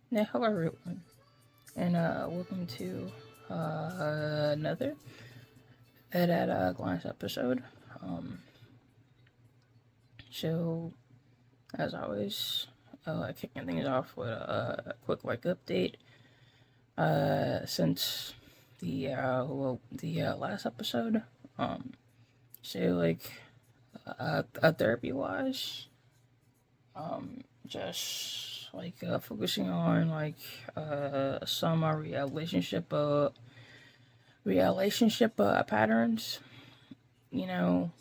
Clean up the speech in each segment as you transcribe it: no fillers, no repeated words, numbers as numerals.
Yeah, hello everyone, and welcome to another Ed at Glance episode. Um, so, as always, kicking things off with a quick update. Since the last episode, um, so therapy wise, just focusing on some relationship patterns, you know,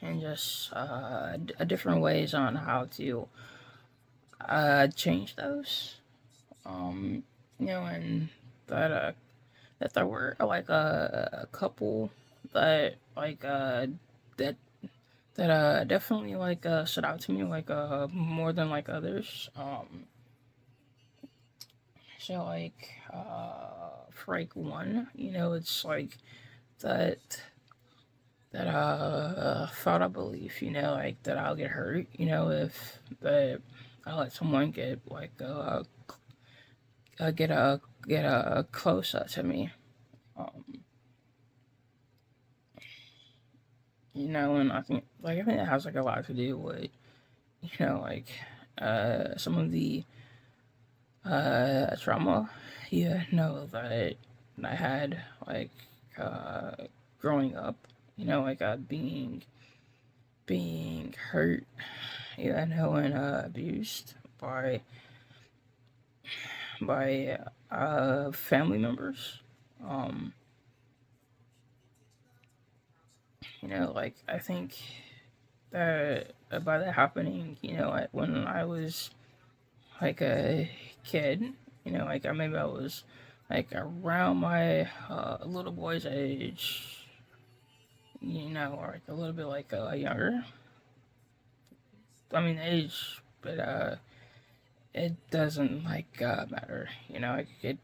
and just different ways on how to change those. Um, and that there were a couple that that definitely stood out to me more than others. So for one, it's that thought or belief, that I'll get hurt, if that I let someone get closer to me, um, and I think it has a lot to do with some of the trauma, that I had uh, growing up, being hurt, and abused by family members. Um, I think that by that happening, when I was a kid, maybe I was around my little boy's age, or a little bit younger. I mean age, but it doesn't matter. It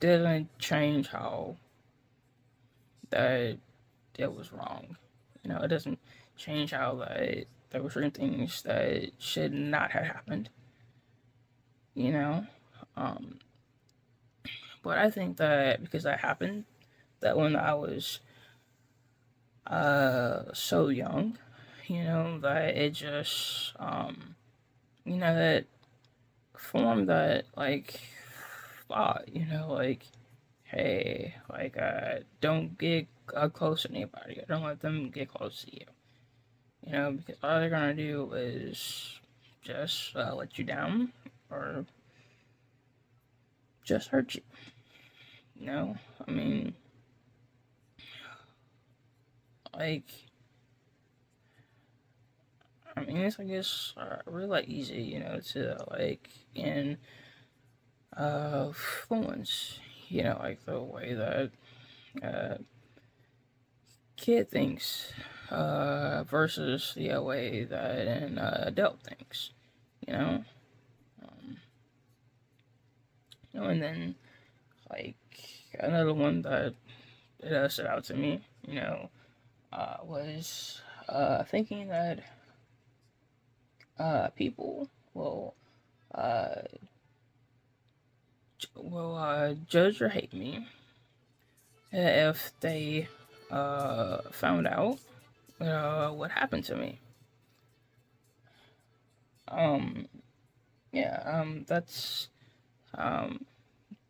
doesn't change how that it was wrong. It doesn't change how that there were certain things that should not have happened. You know, um, but I think that because that happened, that when I was so young, that it just that formed that thought, hey, don't get close to anybody. Don't let them get close to you. Because all they're gonna do is just let you down or just hurt you. I mean, like, it's really easy, to in influence, the way that uh, kid thinks versus the way that an adult thinks, you know. Um, and then like another one that stood out to me, was thinking that people uh, will judge or hate me if they found out what happened to me. Um, yeah, that's um,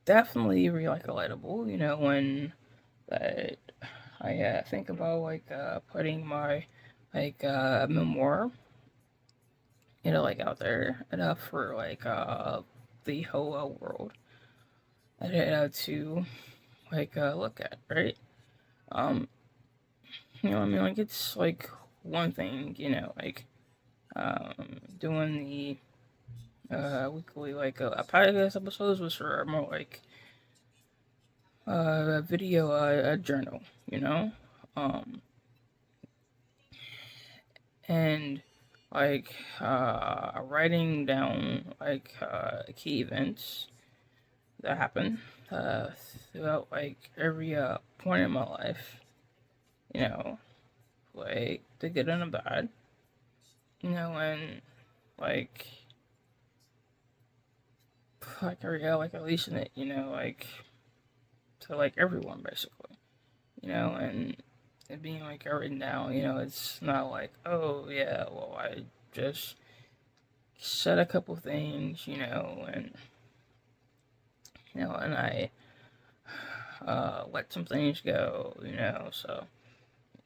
definitely relatable. When that I think about putting my memoir, out there enough for the whole world to look at, right? Um, it's one thing, doing the weekly podcast episodes, which are more a video a journal, um, and writing down key events that happen uh, throughout every point in my life, you know, the good and the bad, and like like like releasing it, like to like everyone basically, and it being like written down, it's not like, oh yeah, well I just said a couple things, and I let some things go, so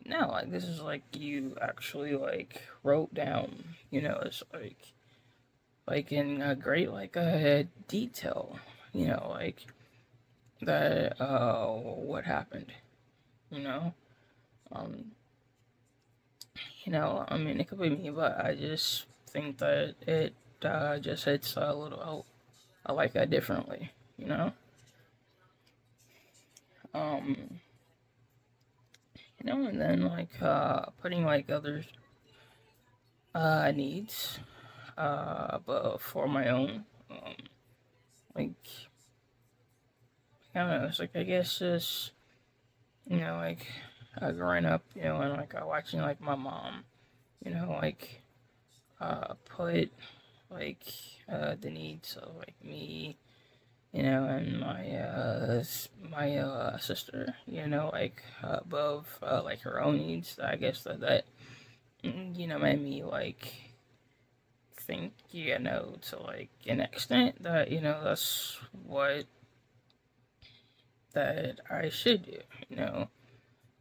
no, like this is like you actually like wrote down, it's like in a great like detail, like that what happened, you know. Um, I mean it could be me, but I just think that it just hits a little I like that differently, you know. Um, and then like putting like others needs but for my own like I don't know, it's like I guess just like growing up, and like watching like my mom, like put like the needs of like me, and my sister, like above like her own needs. I guess that made me like think, to like an extent that that's what that I should do,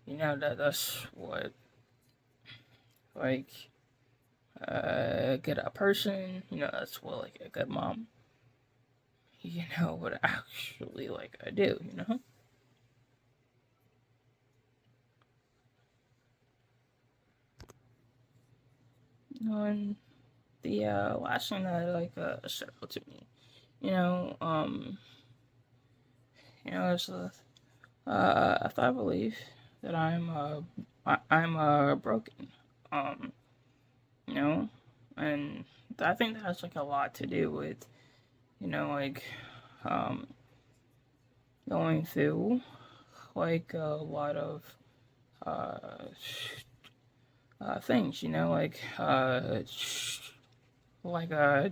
that's what like a good person, that's what like a good mom, would actually like I do, and the last thing that like stuck out to me, you know, um, is I thought I believe that I'm broken, um, you know, and I think that has like a lot to do with like um going through like a lot of uh things, like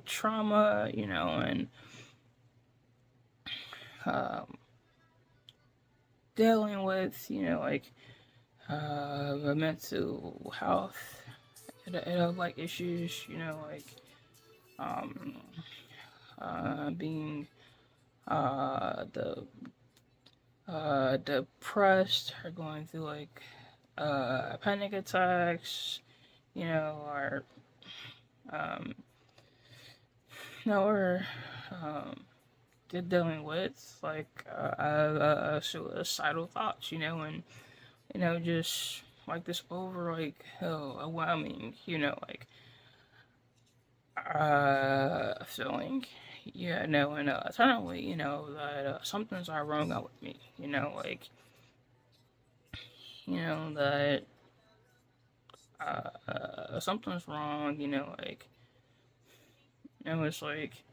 trauma, and um, dealing with, mental health, like issues, um, being the depressed or going through like panic attacks, or um, or um, dealing with like suicidal thoughts, and just like this over like overwhelming, feeling. Yeah, no, and suddenly, that something's are wrong out with me, like that something's wrong, like it's like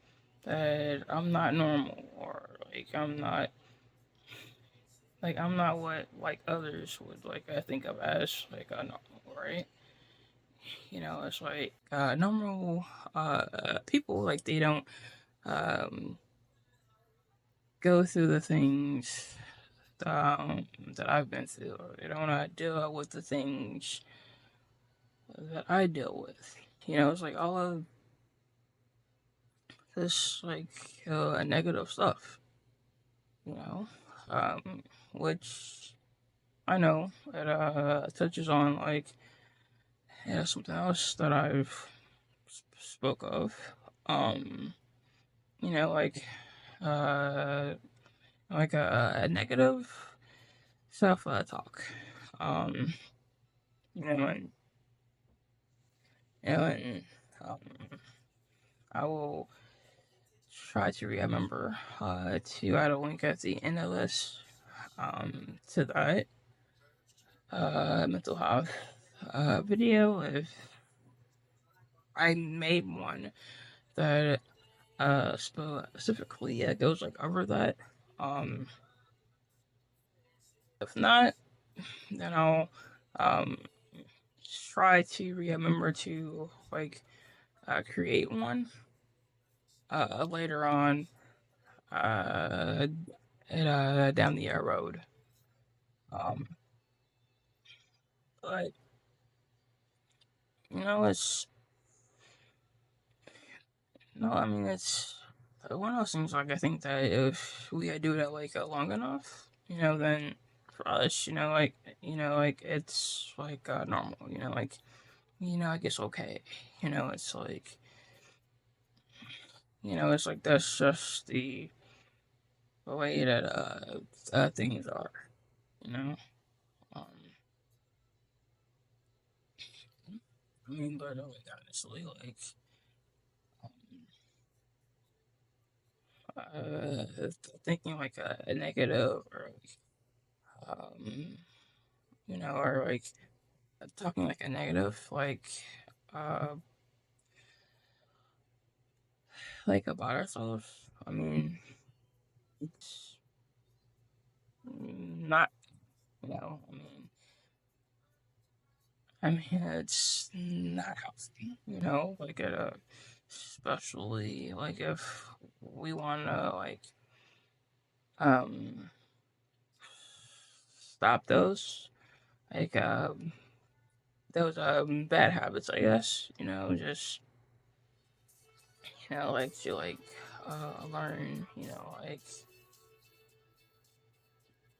that I'm not normal, or I'm not what like others would like I think of as like a normal, right? It's like normal people like they don't um go through the things that I've been through. Or they don't deal with the things that I deal with. It's like all of this like negative stuff. You know, which I know it touches on like something else that I've spoke of. Um, like uh like a negative self talk. Um, and and um, I will try to remember to add a link at the end of this to that mental health video if I made one that specifically goes like over that. Um, if not, then I'll um, try to remember to like create one later on uh, down the road. Um, but it's no, I mean it's one of those things. Like I think that if we do it like long enough, then for us, like it's like normal. Like like it's okay. It's like it's like that's just the way that things are. You know. Um, I mean, but like honestly, like um, uh, thinking like a negative or um, or like talking like a negative, uh, like about ourselves. I mean, it's not, it's not healthy, like especially like if we want to um, stop like, those bad habits, I guess, just like to learn,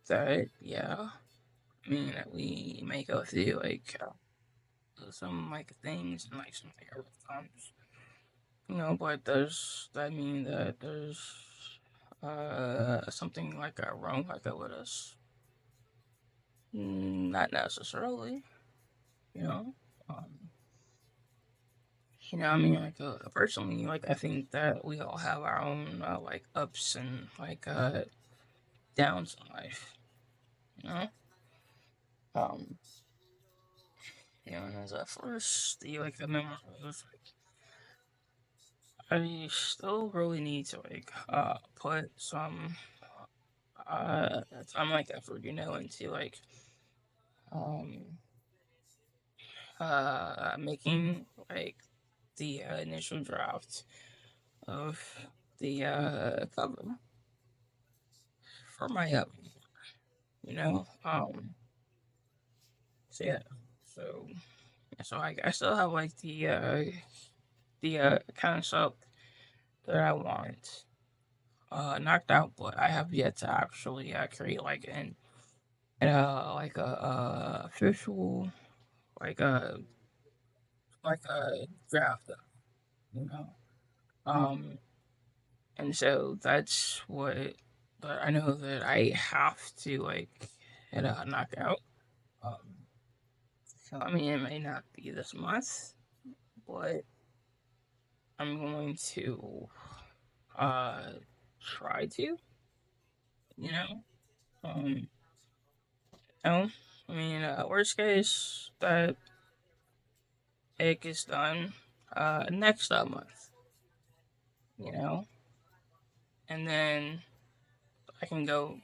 that yeah, I mean that we may go through some like things and like some like rough times, but does that mean that there's something like wrong like with us? Not necessarily, you know. Um, I mean, like personally, like I think that we all have our own like ups and downs in life, you know. Um, and as a first, the memory was like I still really need to put some like effort, into um making like the initial draft of the cover for my you know. So yeah, so I still have like the concept that I want knocked out, but I have yet to actually create like a official like a draft, you know. Um, and so that's what that I know that I have to knock out. Um, so I mean, it may not be this month, but I'm going to uh try to, you know. Um, no, I mean, worst case that it gets done next month, you know, and then I can go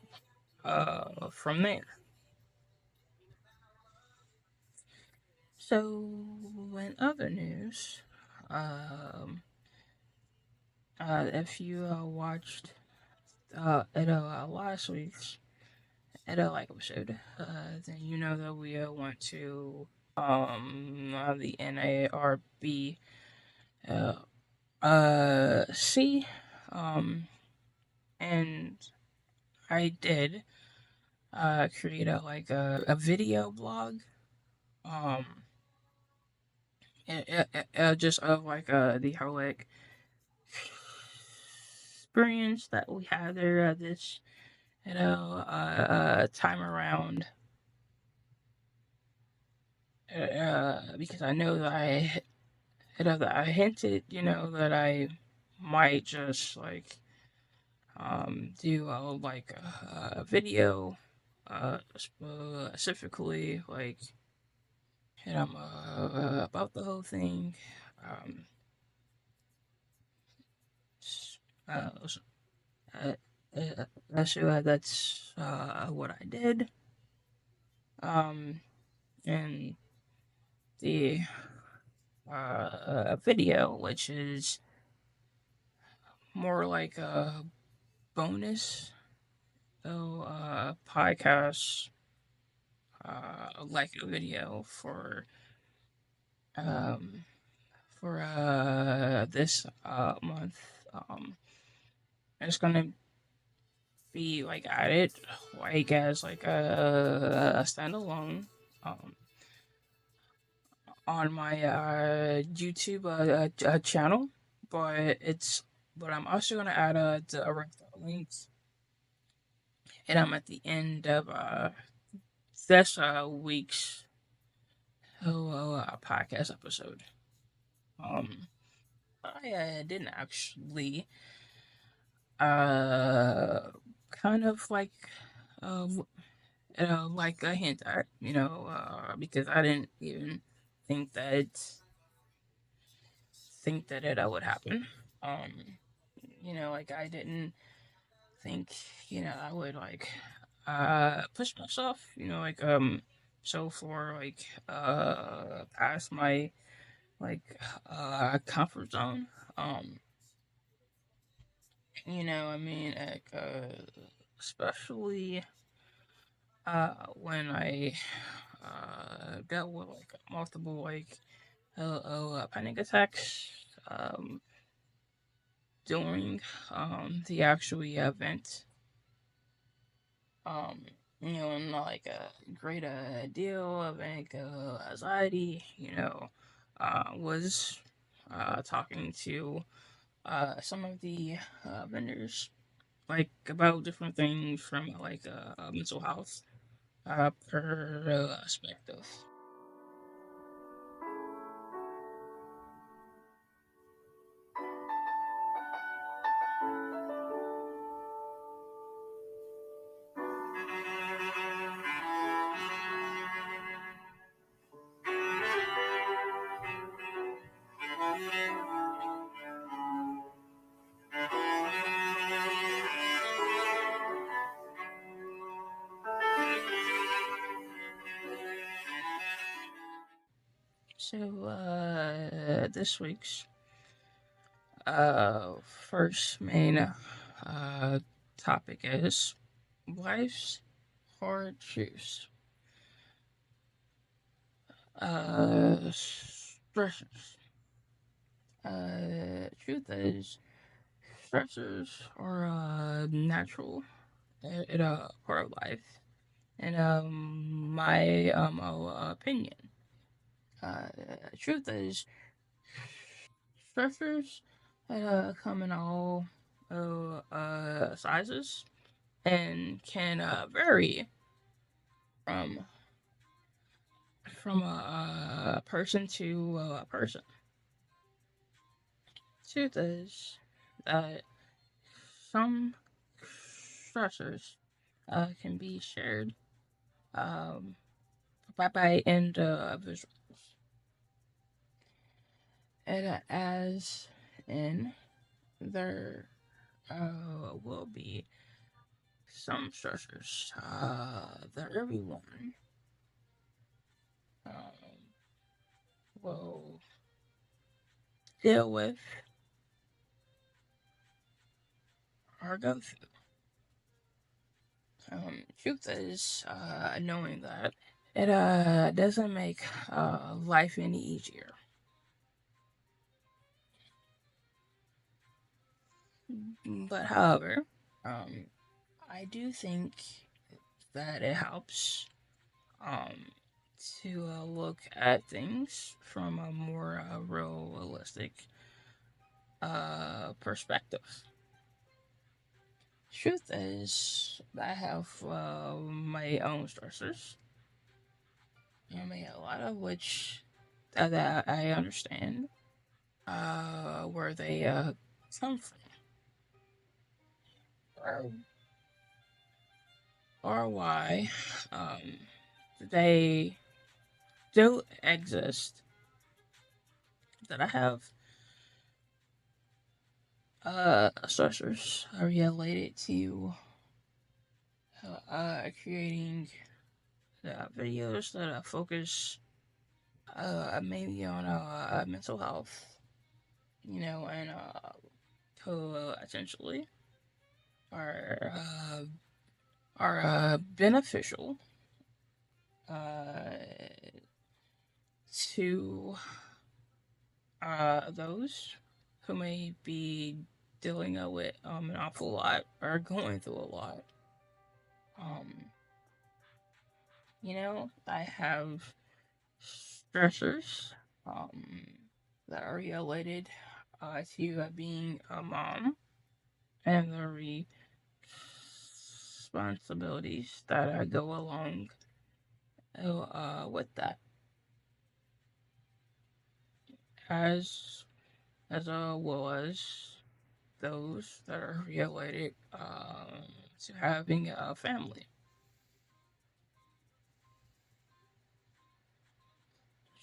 from there. So, in other news, um, if you watched last week's episode, then you know that we went to the NARB uh, C, um, and I did create a video blog, um, just of the whole experience that we had there this time around, because I know that I hinted, that I might just do a video, specifically about the whole thing. Um, uh, s- uh, so that's what I did. And the video, which is more like bonus podcast, like a video um for this month. It's gonna be like added like as like a standalone um on my YouTube channel, but I'm also gonna add direct links, and I'm at the end of this week's podcast episode. Um, I didn't actually uh kind of uh like a hint at, because I didn't even think that it would happen. Um, like I didn't think, I would like push myself, so for like past my like comfort zone. Um, I mean, like especially when I dealt with like multiple like panic attacks during the actual event. Um, and like a great deal of like anxiety. Was talking to some of the vendors like about different things from like mental health perspective. So this week's first main topic is life's hard truths. Stressors. Truth is, stressors are natural in a part of life. In my opinion, uh, truth is, stressors come in all sizes and can vary from person to person. Truth is that some stressors can be shared um, by individuals, and as in there will be some stressors that everyone um, will deal with or go through. Truth is, knowing that it doesn't make life any easier. But however, um, I do think that it helps um, to look at things from a more realistic perspective. Truth is, I have my own stressors. I mean, a lot of which that I understand where they come from, or, why um, they do exist. That I have stressors related to creating videos that focus maybe on mental health, and potentially. are beneficial uh, to those who may be dealing with an awful lot or going through a lot. Um, I have stressors that are related to being a mom and the responsibilities that go along with that, as well as those that are related to having a family.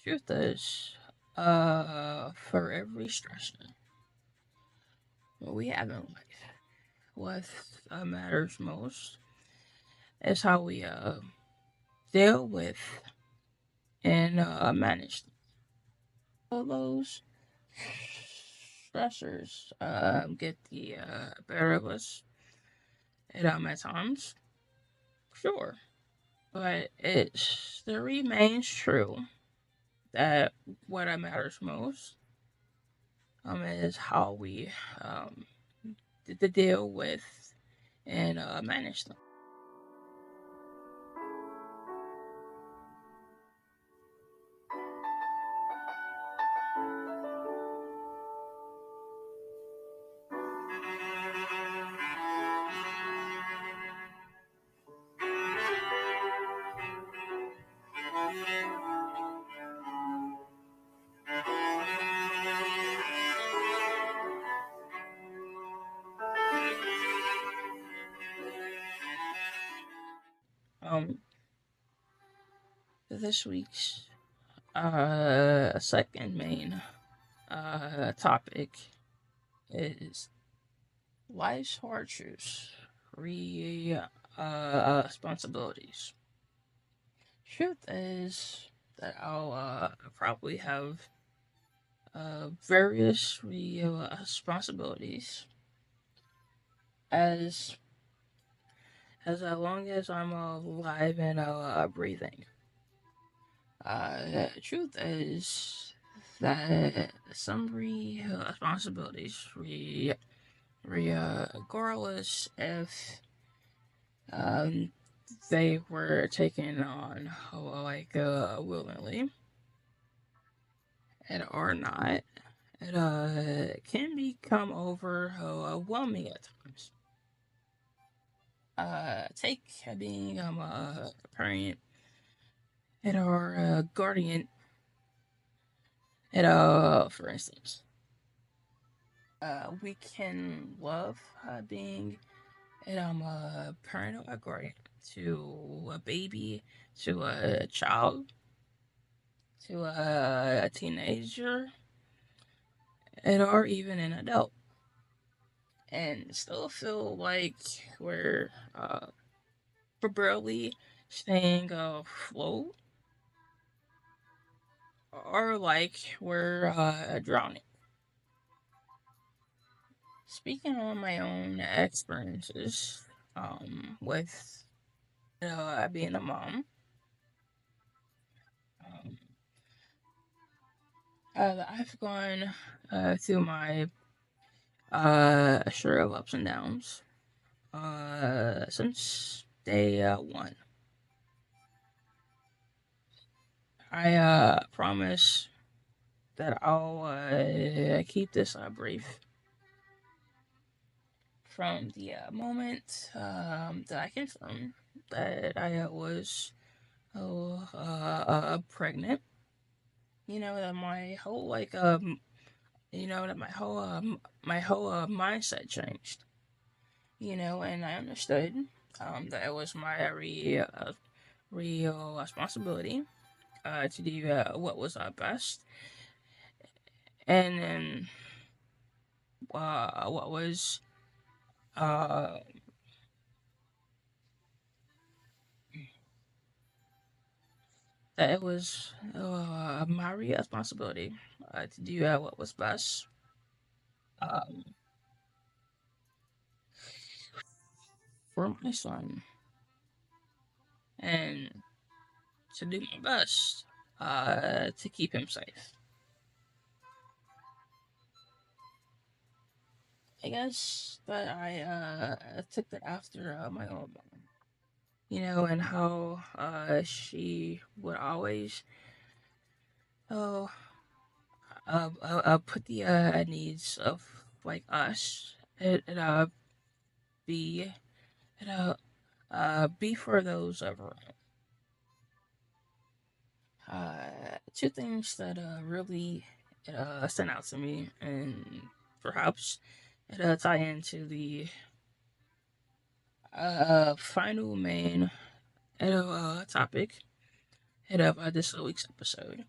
Truth is, for every stressor we have in life, what matters most is how we deal with and manage all those stressors. Get the better of us at times, sure, but it still remains true that what matters most is how we um, deal with and manage them. Um, this week's second main topic is life's hardships, responsibilities. Truth is that I'll probably have various responsibilities as long as I'm alive and breathing. Truth is that some responsibilities, regardless if um, they were taken on willingly and or not, it can become overwhelming at times. Take being a parent and or a guardian, and for instance, we can love being a parent or a guardian to a baby, to a child, to a teenager, and or even an adult, and still feel like we're barely staying afloat, or like we're drowning. Speaking on my own experiences with being a mom, um, I've gone through my share of ups and downs since day one. I promise that I'll keep this brief. From the moment that I confirmed that I was pregnant, that my whole that my whole mindset changed. And I understood that it was my real responsibility to do what was best, and then what was uh, that it was my responsibility to do what was best. Um, for my son and to do my best to keep him safe. I guess that I took that after my own mom, and how she would always oh put the needs of like us and be and be for those around. Two things that really stand out to me, and perhaps it tie into the final main topic of this week's episode.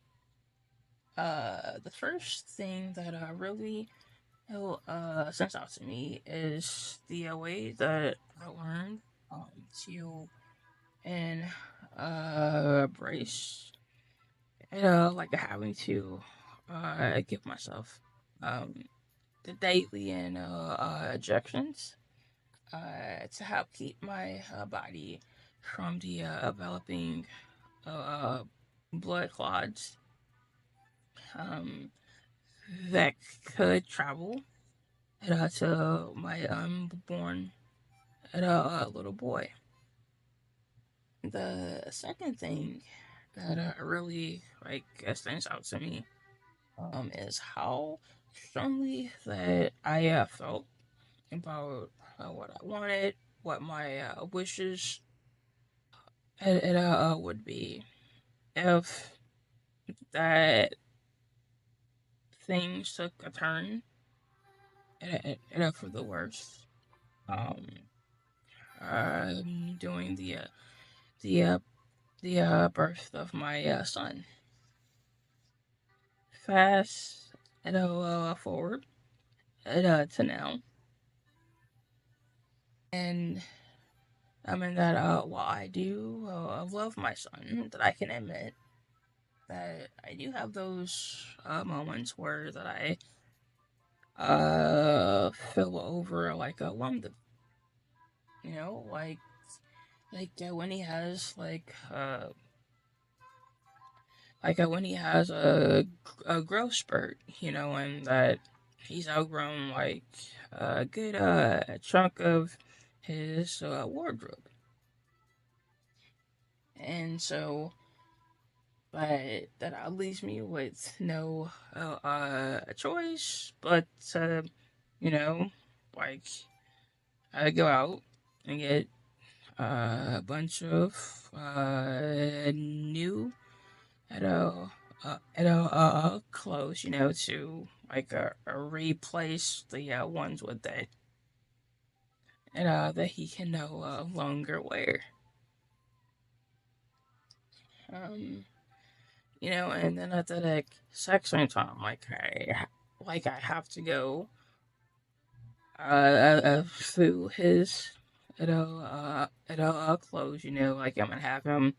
The first thing that really stands out to me is the way that I learned to and brace like having to give myself um the daily and injections to help keep my body from the developing uh, blood clots um, that could travel to my unborn little boy. The second thing that really like stands out to me is how strongly that I felt about what I wanted, what my wishes would be if that things took a turn for the worse. Um, Doing the uh, the birth of my son. Fast forward to now, and I mean that while I do love my son, that I can admit that I do have those moments where that I feel over like a lump, when he has when he has a growth spurt, and that he's outgrown like a good chunk of his wardrobe, and so but that leaves me with no choice but you know like go out and get a bunch of new clothes, to like replace the ones with that he can no longer wear. Um, and then at the exact same time, I have to go through his clothes, like I'm gonna have him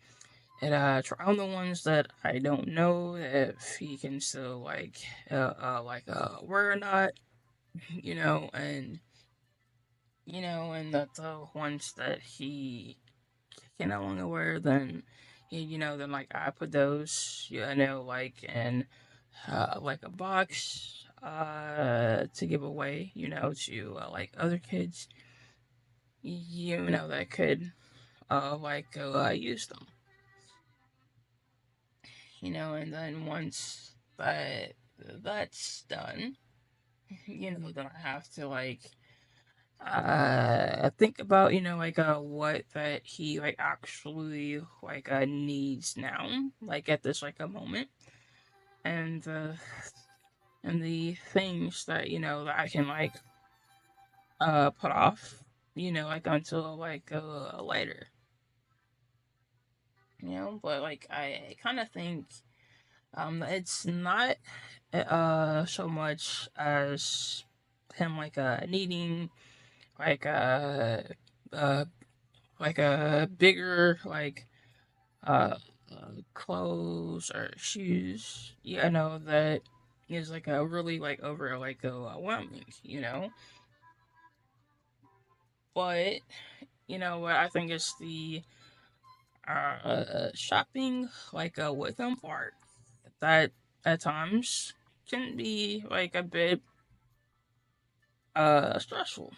try on the ones that I don't know if he can still wear or not, and and that the ones that he can no longer wear, then then like I put those, like in like a box to give away, to like other kids, that could use them, and then once that's done, then I have to think about what that he actually needs now, at this a moment, and the things that that I can put off, until later, but I kind of think it's not so much as him needing like a uh a bigger uh clothes or shoes, that is a really over overwhelming, but I think it's the shopping with them part that at times can be like a bit stressful,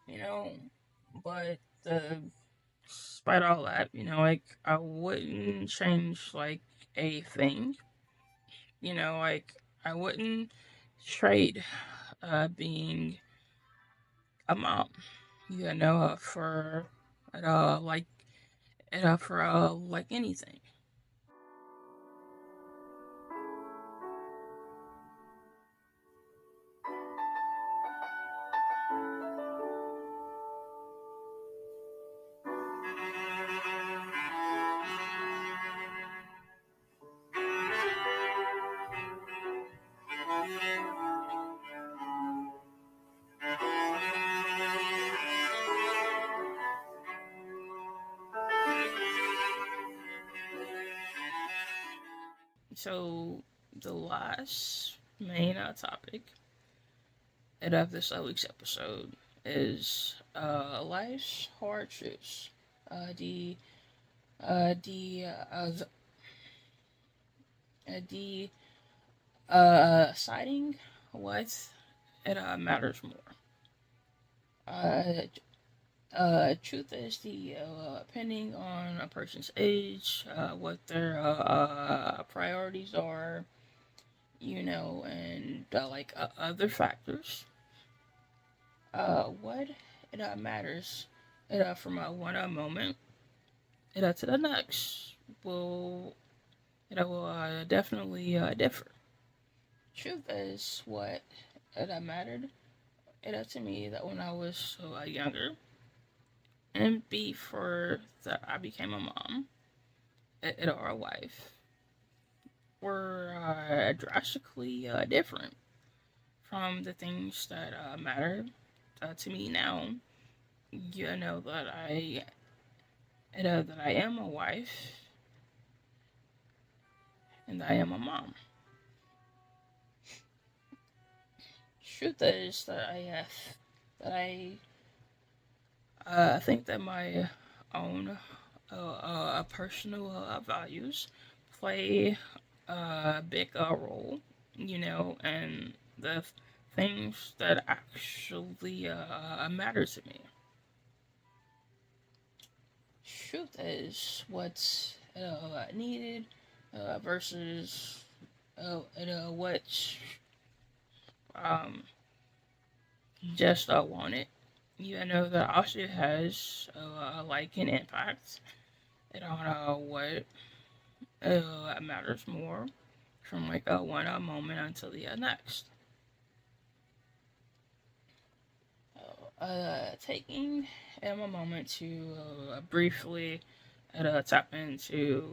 you know. But despite all that, I wouldn't change like a thing, I wouldn't trade being a mom, for like for like anything. So the last main topic of this week's episode is life's hard truths. The the the siding what it matters more. Uh, Truth is depending on a person's age, what their priorities are, and other factors. What it matters from one moment to the next will will definitely differ. Truth is what it mattered to me that when I was younger, and before that I became a mom or a wife, were drastically different from the things that matter to me now. That that I am a wife and I am a mom. Truth is that I think that my own personal values play a big role, and the things that actually matter to me. Truth is what's needed versus what um, just wanted. That also has like an impact on what matters more from like one moment until the next. Taking a moment to briefly tap into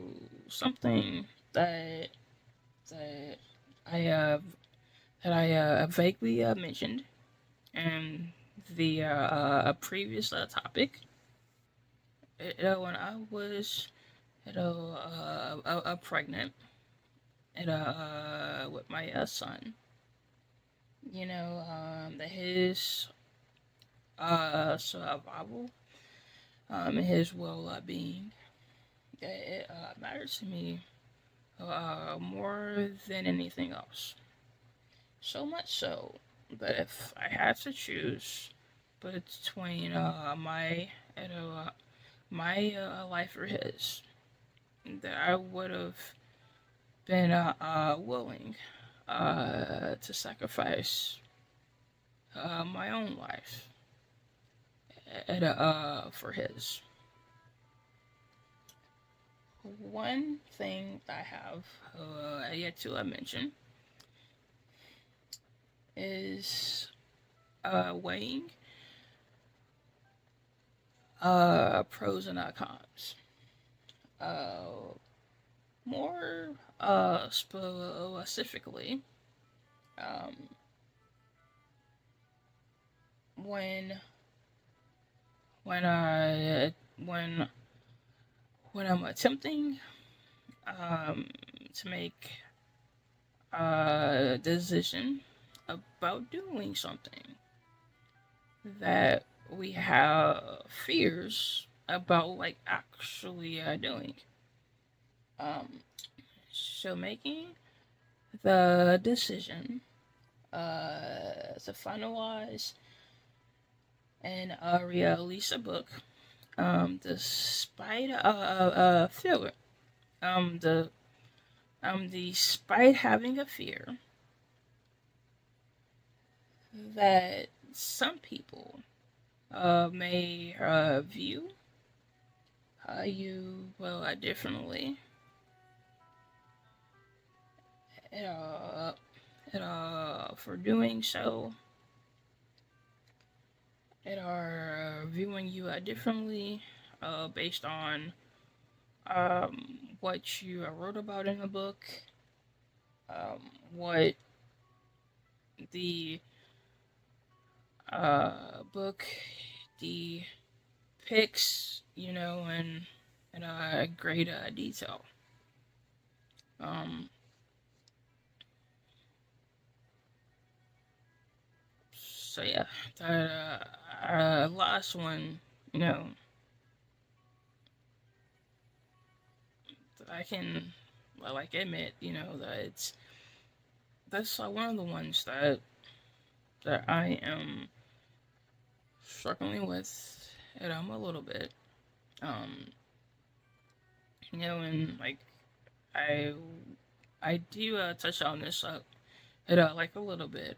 something that I have that I vaguely mentioned in the previous topic. When I was pregnant with my son, that his survival, his well being, it matters to me more than anything else. So much so that if I had to choose between my life or his, that I would have been willing to sacrifice my own life for his. One thing I have yet to mention is weighing pros and cons. Uh, More specifically, um, when when I when I'm attempting to make a decision about doing something, that we have fears about like actually doing. Um, so making the decision to finalize and release a book, despite fear, the despite having a fear that some people may view you differently. Uh, for doing so, and are viewing you differently based on what you wrote about in the book, what the book depicts, in a great detail. Um, so yeah, that last one, you know, that I can like admit, that that's one of the ones that I am struggling with it a little bit. Um, and like I I do touch on this it like a little bit.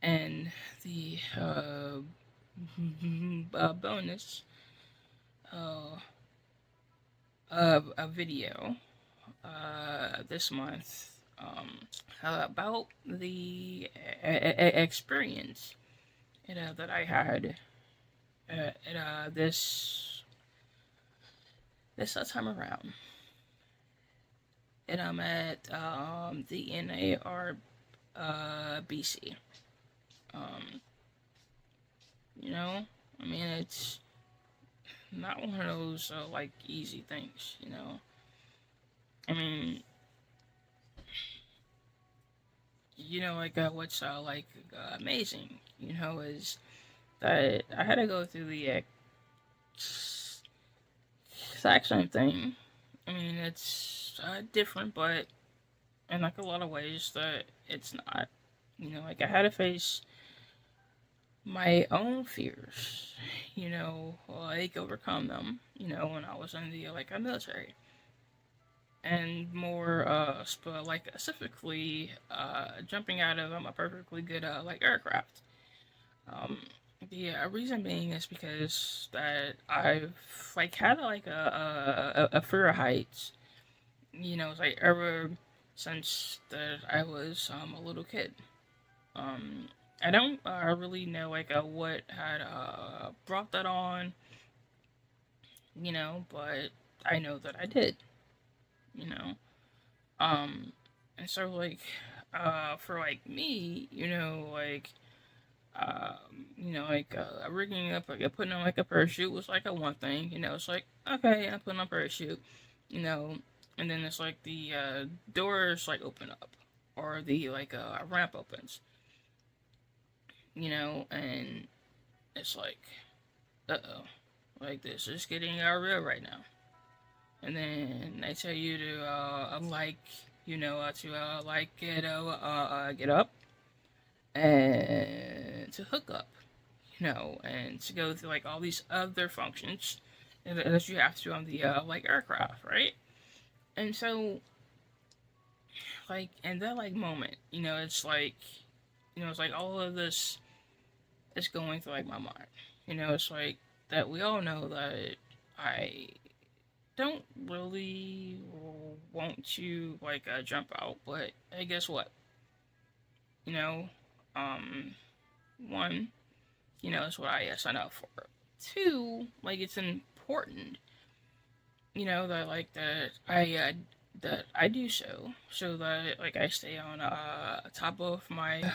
And the bonus uh of a video this month about the experience that I had this time around. And I'm at the NAR BC. Um, you know, I mean, it's not one of those like easy things. I mean, like what's like amazing, is that I had to go through the exact same thing. I mean, it's different, but in like a lot of ways that it's not. Like I had to face my own fears, like overcome them, when I was in the like a military. And more like specifically jumping out of a perfectly good like aircraft. Um, the reason being is because that I've like had like a fear of heights, like ever since that I was a little kid. Um, I don't really know like what had brought that on, but I know that I did, you know. Um, and so like for like me, like rigging up, like putting on like a parachute was like a one thing. It's like okay, I'm putting on a parachute, you know, and then it's like the doors like open up, or the like ramp opens, and it's like oh, like this is getting real right now. And then they tell you to like like get up and to hook up, and to go through like all these other functions that you have to on the like aircraft, right? And so like in that like moment, it's like all of this is going through like my mind. It's like that we all know that I don't really want to like jump out, but hey, guess what? You know, um, one, it's what I sign up for. Two, like it's important, that like that I do so that like I stay on top of my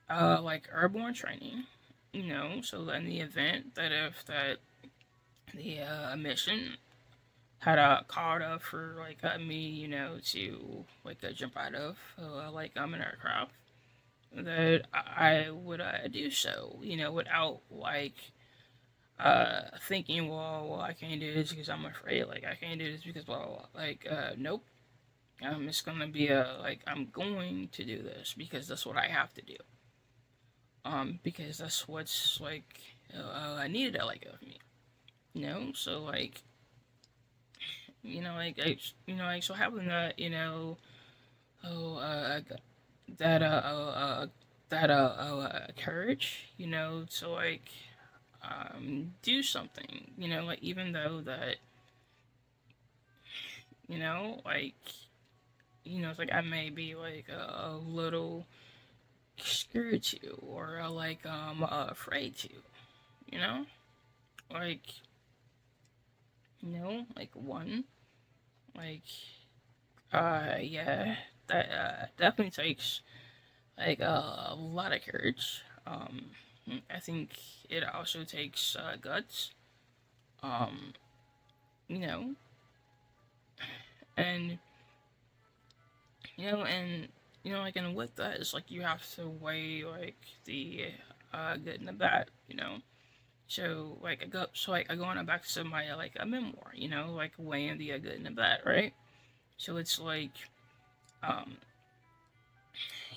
like airborne training, so that in the event that if that the mission had called up for like me, to like jump out of like an aircraft, that I would do so, without like thinking, well, I can't do this because I'm afraid, like I can't do this because well, like nope. It's gonna be like I'm going to do this because that's what I have to do. Because that's what's like needed like of me, So like, so having that, oh, that courage, to like do something, like even though that, like it's like I may be like a little scared to or like afraid to, you know, like like one like yeah, that definitely takes like a lot of courage. I think it also takes guts. Um, you know, and and like and with that, it's like you have to weigh like the good and the bad. So like I go on back to my like a memoir. Like weighing the good and the bad, right? So it's like um,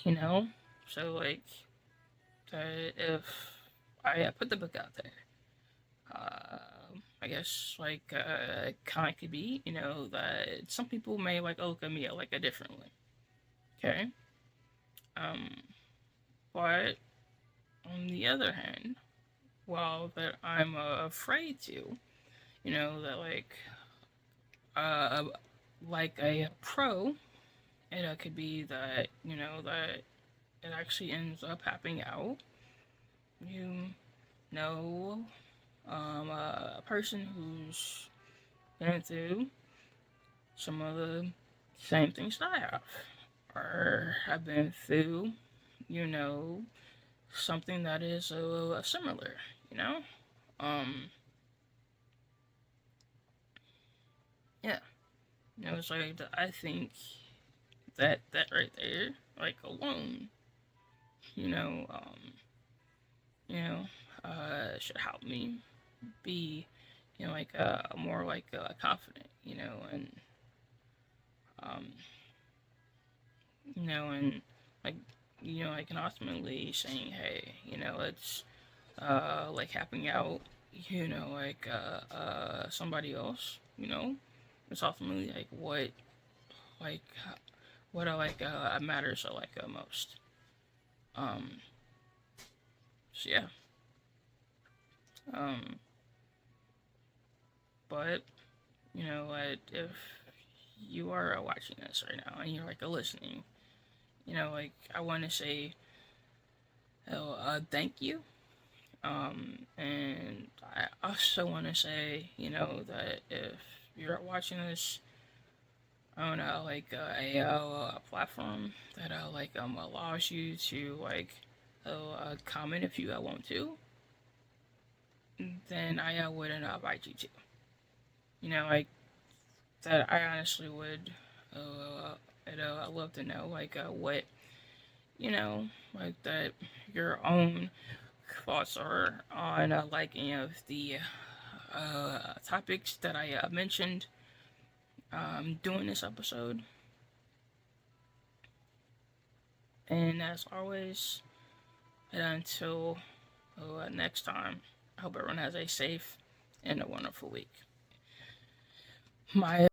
you know, so like if I put the book out there, I guess like kind of could be, that some people may like look at me like a different way. Okay. Um, but on the other hand, while that I'm afraid to, that uh, like a pro, it could be that that it actually ends up happening out. You know, a person who's been through some of the same things that I have, or have been through, you know, something that is similar, you know? Um, yeah, it's like, I think that right there, like alone, you know, um, you know, should help me be, like more like confident, and um, and like I can ultimately saying, hey, it's like helping out, like somebody else, it's ultimately like like what I like matters like most. Um, so yeah. Um, but if you are watching this right now and you're like listening, like I want to say, thank you. And I also want to say, that if you're watching this on like a platform that like allows you to like comment if you want to, then I wouldn't invite you to. Like that I honestly would. I'd love to know like what like that your own thoughts are on like any of the topics that I mentioned during this episode. And as always, and until next time, I hope everyone has a safe and a wonderful week. My